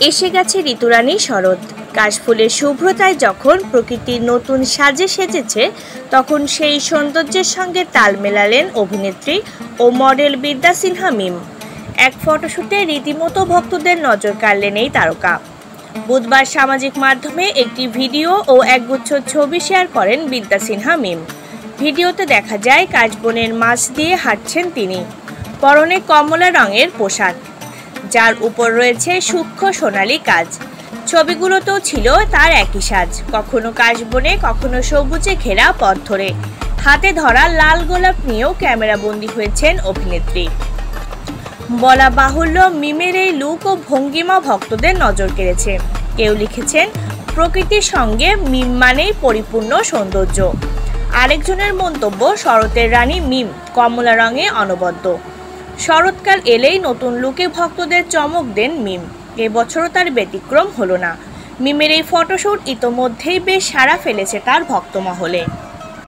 এসে গেছে ঋতুরানী শরৎ। কাশফুলের শুভ্রতায় যখন প্রকৃতির নতুন সাজে সেজেছে, তখন সেই সৌন্দর্যের সঙ্গে তাল মেলালেন অভিনেত্রী ও মডেল বিদ্যা সিনহা মিম। এক ফটোশুটে রীতিমতো ভক্তদের নজর কাড়লেন এই তারকা। বুধবার সামাজিক মাধ্যমে একটি ভিডিও ও একগুচ্ছ ছবি শেয়ার করেন বিদ্যা সিনহা মিম। ভিডিওতে দেখা যায় কাশবনের মাঝ দিয়ে হাঁটছেন তিনি। পরনে কমলা রঙের পোশাক, যার উপর রয়েছে সূক্ষ্ম সোনালী কাজ। ছবিগুলোতেও ছিল তার একই সাজ, কখনো কাশবনে কখনো সবুজে ঘেরা পথ ধরে। হাতে ধরা লাল গোলাপ নিয়েও ক্যামেরাবন্দী হয়েছেন অভিনেত্রী। বলা বাহুল্য, মিমের এই লুক ও ভঙ্গিমা ভক্তদের নজর কেড়েছে। কেউ লিখেছেন, প্রকৃতির সঙ্গে মিম মানেই পরিপূর্ণ সৌন্দর্য। আরেকজনের মন্তব্য, শরতের রানী মিম, কমলা রঙে অনবদ্য। শরৎকাল এলেই নতুন লুকে ভক্তদের চমক দেন মিম। এবছরও তার ব্যতিক্রম হলো না। মিমের এই ফটোশুট ইতোমধ্যেই বেশ সাড়া ফেলেছে তার ভক্তমহলে।